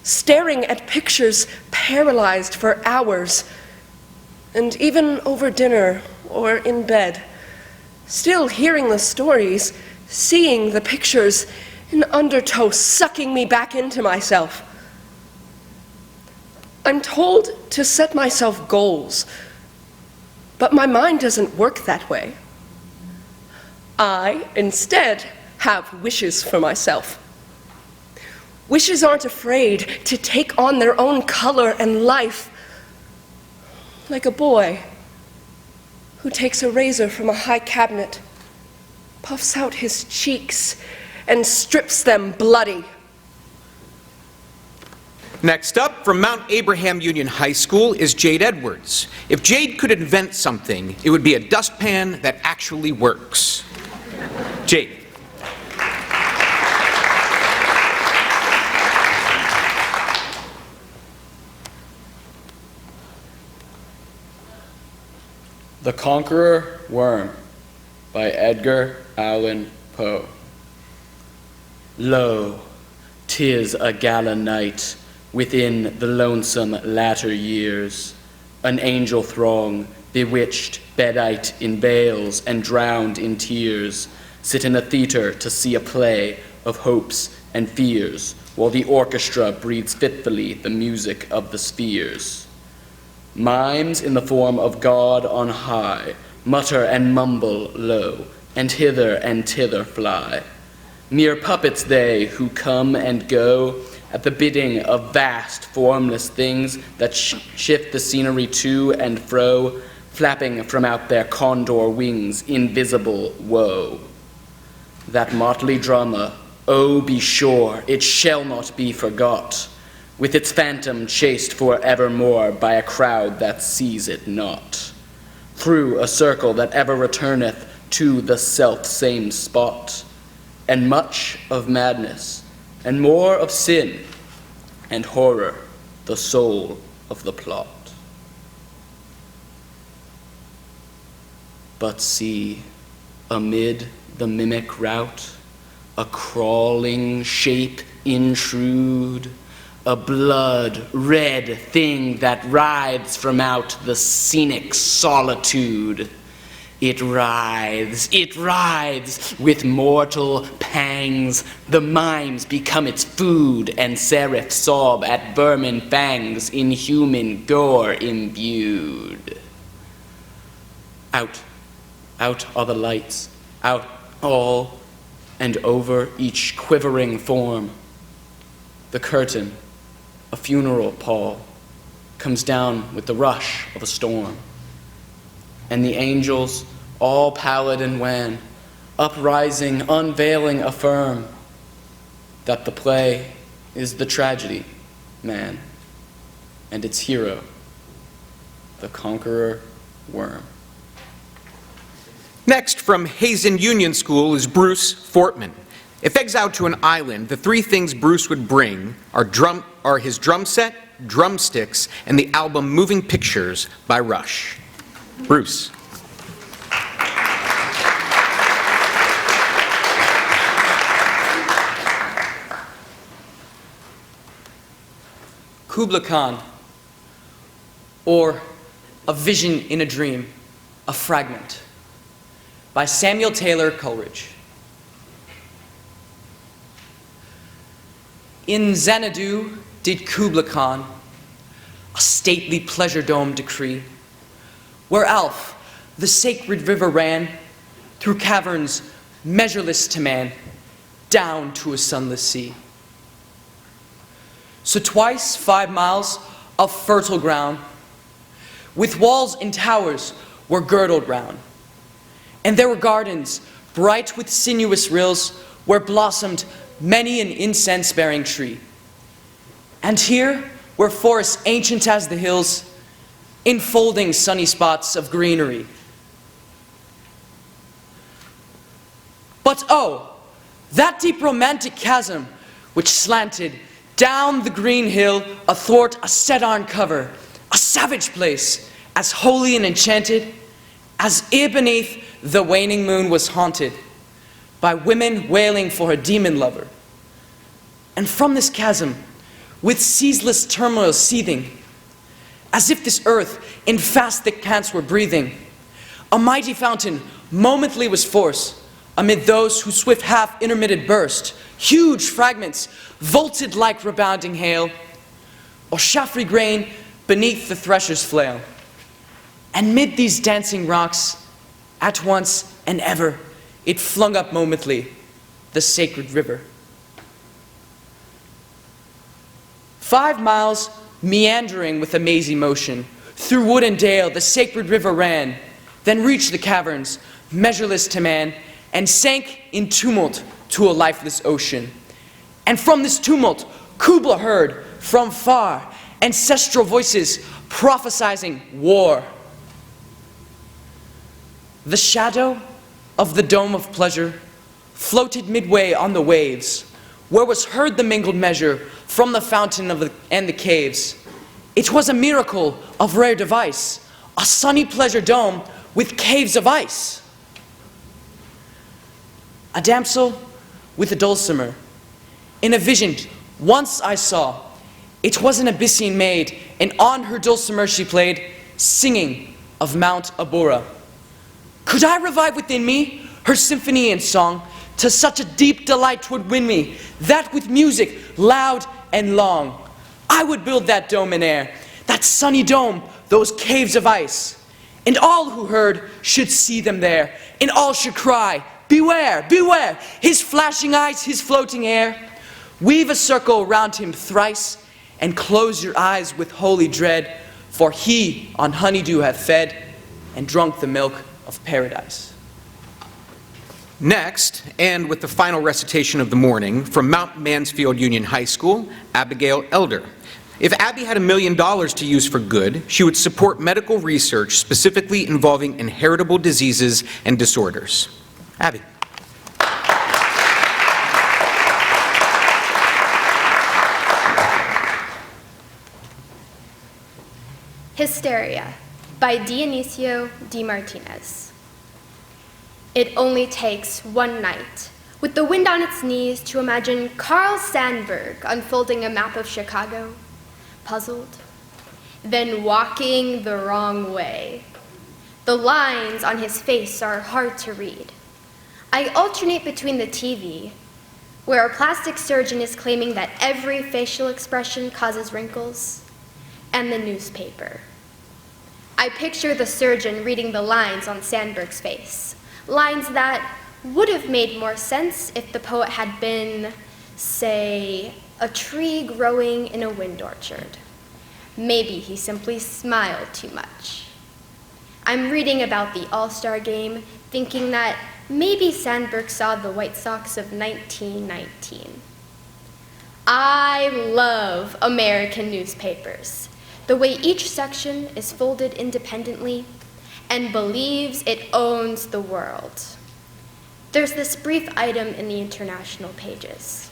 staring at pictures, paralyzed for hours, and even over dinner or in bed, still hearing the stories, seeing the pictures, in undertow sucking me back into myself. I'm told to set myself goals, but my mind doesn't work that way. I, instead, have wishes for myself. Wishes aren't afraid to take on their own color and life, like a boy who takes a razor from a high cabinet, puffs out his cheeks, and strips them bloody. Next up, from Mount Abraham Union High School is Jade Edwards. If Jade could invent something, it would be a dustpan that actually works. Jade. The Conqueror Worm by Edgar Allan Poe. Lo, 'tis a gala night within the lonesome latter years, an angel throng, bewitched, bedight in veils and drowned in tears, sit in a theater to see a play of hopes and fears, while the orchestra breathes fitfully the music of the spheres. Mimes in the form of God on high mutter and mumble low, and hither and thither fly. Mere puppets they who come and go at the bidding of vast formless things that shift the scenery to and fro, flapping from out their condor wings invisible woe. That motley drama, oh be sure, it shall not be forgot, with its phantom chased for evermore by a crowd that sees it not, through a circle that ever returneth to the self-same spot, and much of madness, and more of sin, and horror, the soul of the plot. But see, amid the mimic rout, a crawling shape intrude, a blood-red thing that writhes from out the scenic solitude. It writhes with mortal pangs. The mimes become its food, and seraph sob at vermin fangs, in human gore imbued. Out are the lights, out all, and over each quivering form. The curtain, a funeral pall, comes down with the rush of a storm. And the angels, all pallid and wan, uprising, unveiling, affirm that the play is the tragedy, man, and its hero, the conqueror worm. Next, from Hazen Union School, is Bruce Fortman. If exiled to an island, the three things Bruce would bring are his drum set, drumsticks, and the album Moving Pictures by Rush. Bruce. Kubla Khan, or A Vision in a Dream, a Fragment, by Samuel Taylor Coleridge. In Xanadu did Kubla Khan a stately pleasure dome decree, where Alph, the sacred river, ran through caverns measureless to man, down to a sunless sea. So twice 5 miles of fertile ground, with walls and towers, were girdled round. And there were gardens, bright with sinuous rills, where blossomed many an incense-bearing tree. And here were forests ancient as the hills, enfolding sunny spots of greenery. But oh, that deep romantic chasm which slanted down the green hill athwart a set-on cover, a savage place, as holy and enchanted as ere beneath the waning moon was haunted by women wailing for her demon lover. And from this chasm, with ceaseless turmoil seething, as if this earth in fast thick pants were breathing, a mighty fountain momently was forced amid those whose swift half-intermitted burst, huge fragments vaulted like rebounding hail, or chaffrey grain beneath the thresher's flail. And mid these dancing rocks, at once and ever, it flung up momently the sacred river. 5 miles, meandering with a mazy motion, through wood and dale the sacred river ran, then reached the caverns, measureless to man, and sank in tumult to a lifeless ocean. And from this tumult, Kubla heard from far ancestral voices prophesizing war. The shadow of the dome of pleasure floated midway on the waves, where was heard the mingled measure from the fountain and the caves. It was a miracle of rare device, a sunny pleasure dome with caves of ice. A damsel with a dulcimer, in a vision once I saw. It was an Abyssine maid, and on her dulcimer she played, singing of Mount Abora. Could I revive within me her symphony and song? To such a deep delight 'twould win me, that with music loud and long, I would build that dome in air, that sunny dome, those caves of ice. And all who heard should see them there, and all should cry, beware, beware, his flashing eyes, his floating hair. Weave a circle round him thrice, and close your eyes with holy dread, for he on honeydew hath fed, and drunk the milk of paradise. Next, and with the final recitation of the morning, from Mount Mansfield Union High School, Abigail Elder. If Abby had $1 million to use for good, she would support medical research specifically involving inheritable diseases and disorders. Abby. Hysteria by Dionisio D. Martinez. It only takes one night, with the wind on its knees to imagine Carl Sandburg unfolding a map of Chicago, puzzled, then walking the wrong way. The lines on his face are hard to read. I alternate between the TV, where a plastic surgeon is claiming that every facial expression causes wrinkles, and the newspaper. I picture the surgeon reading the lines on Sandburg's face, lines that would have made more sense if the poet had been, say, a tree growing in a wind orchard. Maybe he simply smiled too much. I'm reading about the All-Star game, thinking that maybe Sandburg saw the White Sox of 1919. I love American newspapers, the way each section is folded independently and believes it owns the world. There's this brief item in the international pages.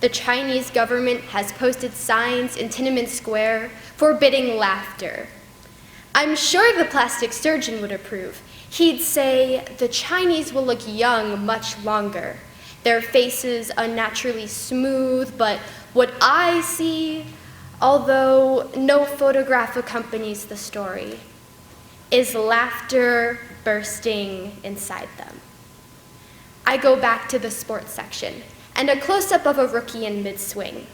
The Chinese government has posted signs in Tiananmen Square forbidding laughter. I'm sure the plastic surgeon would approve. He'd say, the Chinese will look young much longer, their faces unnaturally smooth, but what I see, although no photograph accompanies the story, is laughter bursting inside them. I go back to the sports section, and a close-up of a rookie in mid-swing,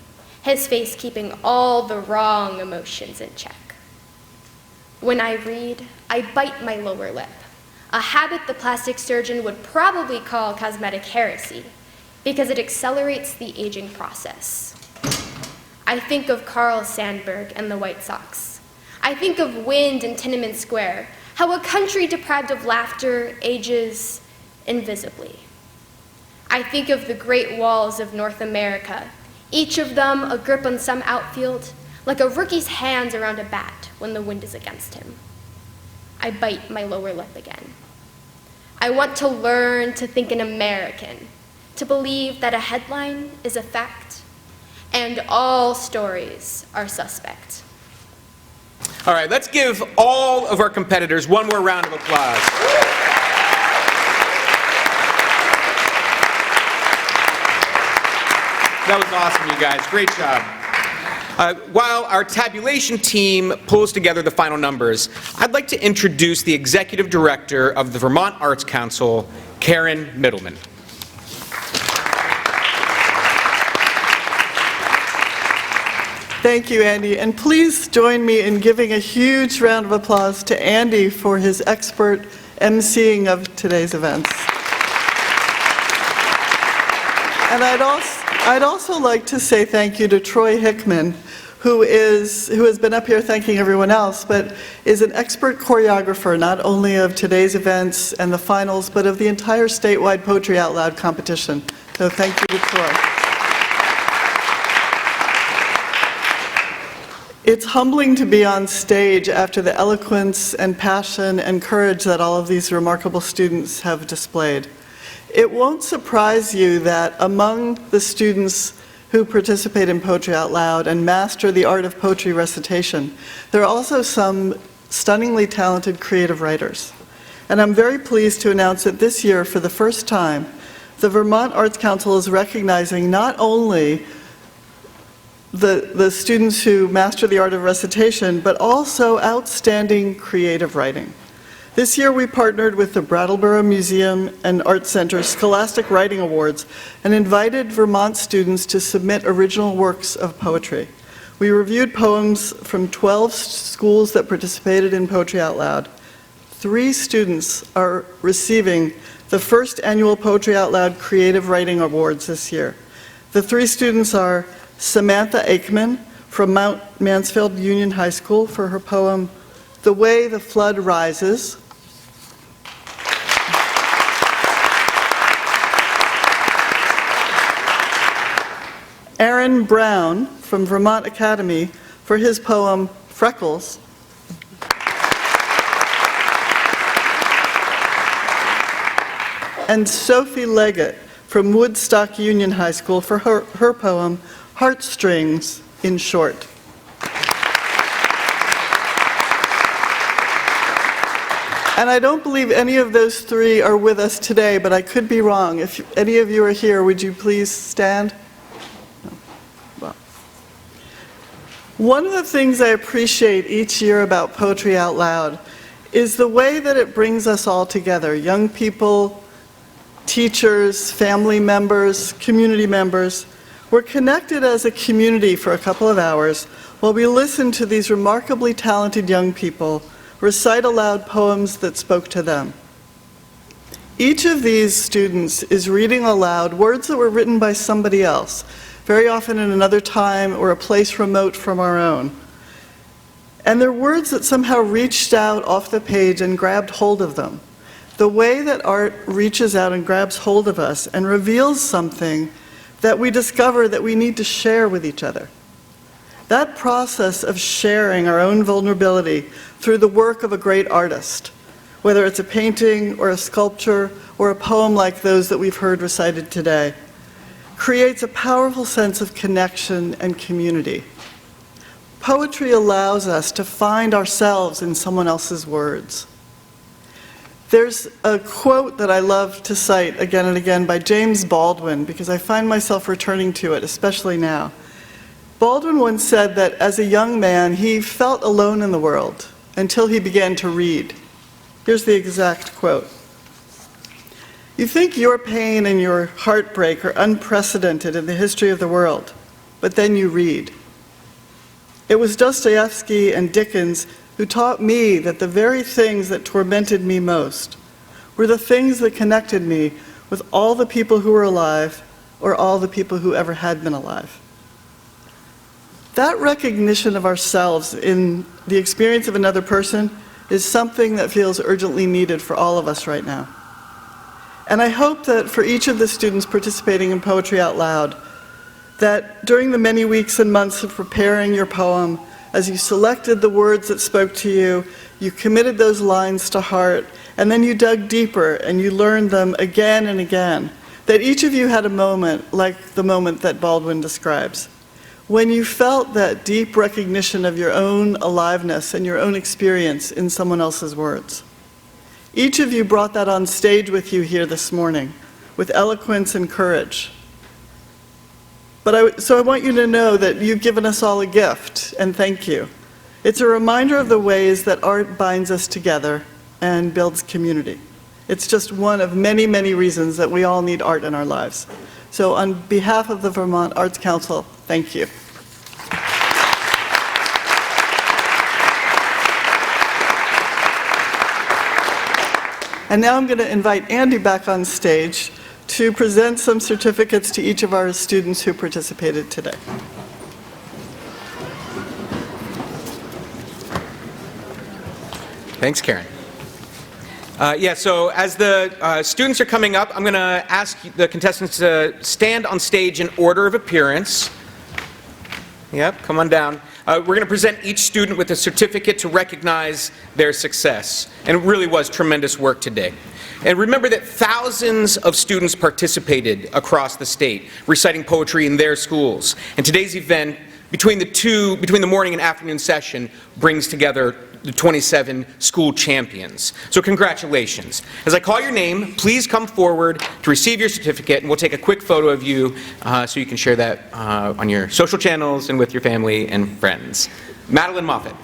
his face keeping all the wrong emotions in check. When I read, I bite my lower lip, a habit the plastic surgeon would probably call cosmetic heresy, because it accelerates the aging process. I think of Carl Sandburg and the White Sox. I think of wind in Tiananmen Square, how a country deprived of laughter ages invisibly. I think of the great walls of North America, each of them a grip on some outfield, like a rookie's hands around a bat when the wind is against him. I bite my lower lip again. I want to learn to think an American, to believe that a headline is a fact, and all stories are suspect. All right, let's give all of our competitors one more round of applause. That was awesome, you guys. Great job. While our tabulation team pulls together the final numbers, I'd like to introduce the Executive Director of the Vermont Arts Council, Karen Middleman. Thank you, Andy. And please join me in giving a huge round of applause to Andy for his expert emceeing of today's events. And I'd also like to say thank you to Troy Hickman, who has been up here thanking everyone else, but is an expert choreographer not only of today's events and the finals, but of the entire statewide Poetry Out Loud competition. So thank you to Troy. It's humbling to be on stage after the eloquence and passion and courage that all of these remarkable students have displayed. It won't surprise you that among the students who participate in Poetry Out Loud and master the art of poetry recitation, there are also some stunningly talented creative writers. And I'm very pleased to announce that this year, for the first time, the Vermont Arts Council is recognizing not only the students who master the art of recitation, but also outstanding creative writing. This year we partnered with the Brattleboro Museum and Art Center's Scholastic Writing Awards and invited Vermont students to submit original works of poetry. We reviewed poems from 12 schools that participated in Poetry Out Loud. 3 students are receiving the first annual Poetry Out Loud Creative Writing Awards this year. The 3 students are Samantha Aikman from Mount Mansfield Union High School for her poem, The Way the Flood Rises. Aaron Brown from Vermont Academy for his poem, Freckles. And Sophie Leggett from Woodstock Union High School for her poem, Heartstrings in Short. And I don't believe any of those three are with us today, but I could be wrong. If any of you are here, would you please stand? Well, one of the things I appreciate each year about Poetry Out Loud is the way that it brings us all together, young people, teachers, family members, community members. We're connected as a community for a couple of hours while we listen to these remarkably talented young people recite aloud poems that spoke to them. Each of these students is reading aloud words that were written by somebody else, very often in another time or a place remote from our own. And they're words that somehow reached out off the page and grabbed hold of them. The way that art reaches out and grabs hold of us and reveals something that we discover that we need to share with each other. That process of sharing our own vulnerability through the work of a great artist, whether it's a painting or a sculpture or a poem like those that we've heard recited today, creates a powerful sense of connection and community. Poetry allows us to find ourselves in someone else's words. There's a quote that I love to cite again and again by James Baldwin, because I find myself returning to it, especially now. Baldwin once said that as a young man, he felt alone in the world until he began to read. Here's the exact quote. "You think your pain and your heartbreak are unprecedented in the history of the world, but then you read. It was Dostoevsky and Dickens who taught me that the very things that tormented me most were the things that connected me with all the people who were alive or all the people who ever had been alive." That recognition of ourselves in the experience of another person is something that feels urgently needed for all of us right now. And I hope that for each of the students participating in Poetry Out Loud, that during the many weeks and months of preparing your poem, as you selected the words that spoke to you, you committed those lines to heart, and then you dug deeper and you learned them again and again, that each of you had a moment like the moment that Baldwin describes, when you felt that deep recognition of your own aliveness and your own experience in someone else's words. Each of you brought that on stage with you here this morning, with eloquence and courage. So I want you to know that you've given us all a gift, and thank you. It's a reminder of the ways that art binds us together and builds community. It's just one of many, many reasons that we all need art in our lives. So on behalf of the Vermont Arts Council, thank you. And now I'm going to invite Andy back on stage to present some certificates to each of our students who participated today. Thanks, Karen. So as the students are coming up, I'm going to ask the contestants to stand on stage in order of appearance. Yep, come on down. We're going to present each student with a certificate to recognize their success. And it really was tremendous work today. And remember that thousands of students participated across the state, reciting poetry in their schools. And today's event, between the morning and afternoon session, brings together the 27 school champions. So congratulations. As I call your name, please come forward to receive your certificate, and we'll take a quick photo of you so you can share that on your social channels and with your family and friends. Madeline Moffett.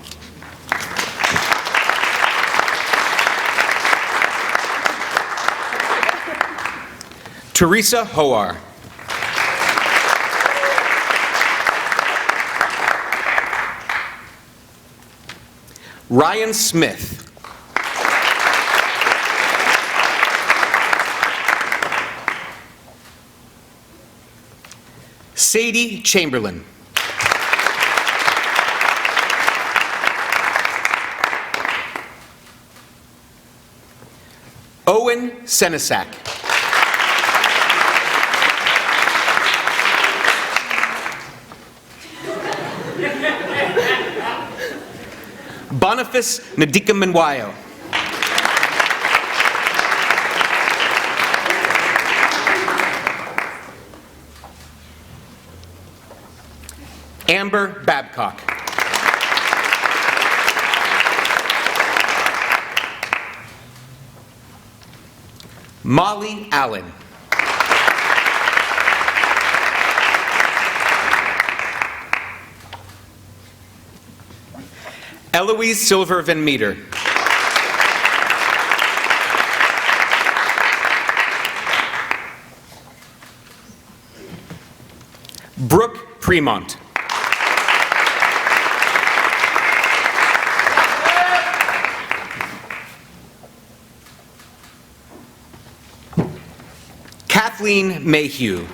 Teresa Hoar. Ryan Smith. Sadie Chamberlain. Owen Senesac. Boniface Nadika Menwayo. Amber Babcock. Molly Allen. Eloise Silver Van Meter. Brooke Premont. Kathleen Mayhew.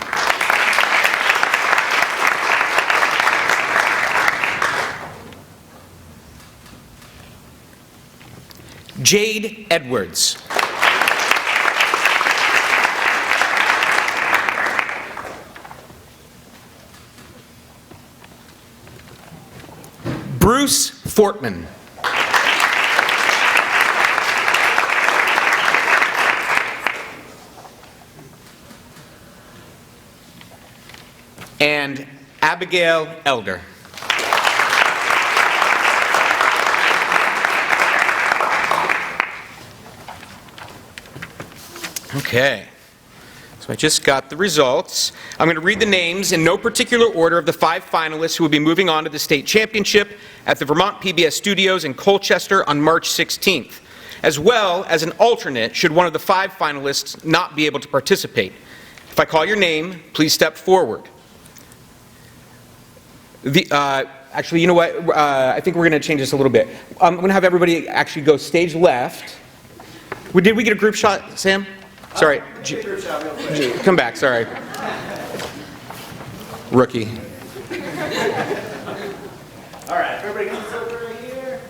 Jade Edwards. Bruce Fortman. And Abigail Elder. Okay, so I just got the results. I'm going to read the names in no particular order of the 5 finalists who will be moving on to the state championship at the Vermont PBS Studios in Colchester on March 16th, as well as an alternate should one of the 5 finalists not be able to participate. If I call your name, please step forward. Actually, you know what? I think we're going to change this a little bit. I'm going to have everybody actually go stage left. Did we get a group shot, Sam? Sorry. Come back, sorry. Rookie. All right, everybody comes over right here.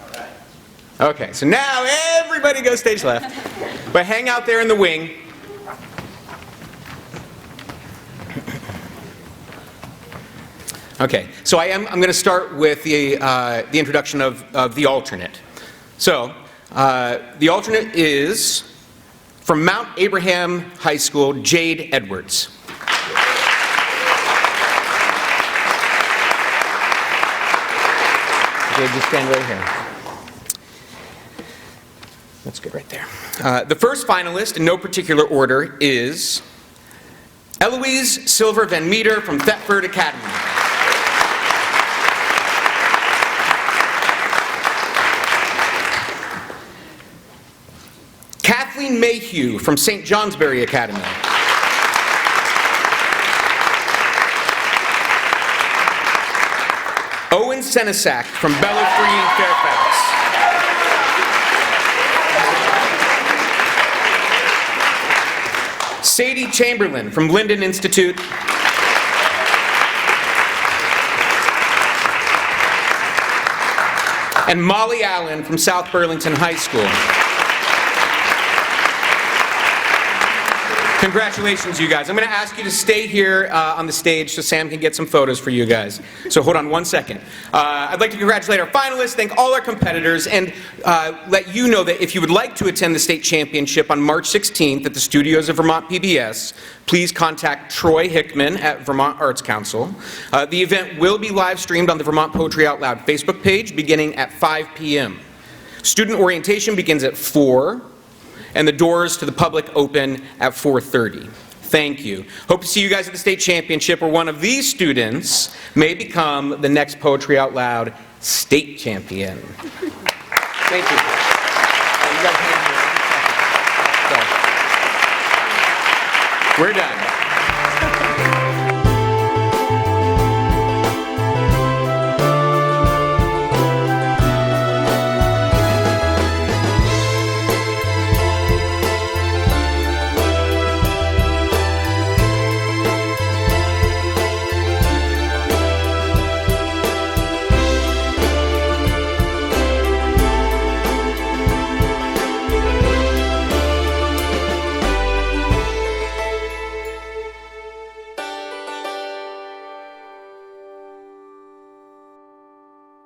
All right. Okay, so now everybody go stage left. But hang out there in the wing. Okay, so I'm going to start with the introduction of the alternate. So, the alternate is from Mount Abraham High School, Jade Edwards. Jade, just stand right here. That's good right there. The first finalist, in no particular order, is Eloise Silver Van Meter from Thetford Academy. Kathleen Mayhew from St. Johnsbury Academy. Owen Senesac from Bellafree, Fairfax. Sadie Chamberlain from Linden Institute. And Molly Allen from South Burlington High School. Congratulations, you guys. I'm going to ask you to stay here on the stage so Sam can get some photos for you guys. So hold on one second. I'd like to congratulate our finalists, thank all our competitors, and let you know that if you would like to attend the state championship on March 16th at the studios of Vermont PBS, please contact Troy Hickman at Vermont Arts Council. The event will be live streamed on the Vermont Poetry Out Loud Facebook page beginning at 5 p.m. Student orientation begins at 4. And the doors to the public open at 4:30. Thank you. Hope to see you guys at the state championship where one of these students may become the next Poetry Out Loud state champion. Thank you. You guys hang here. We're done.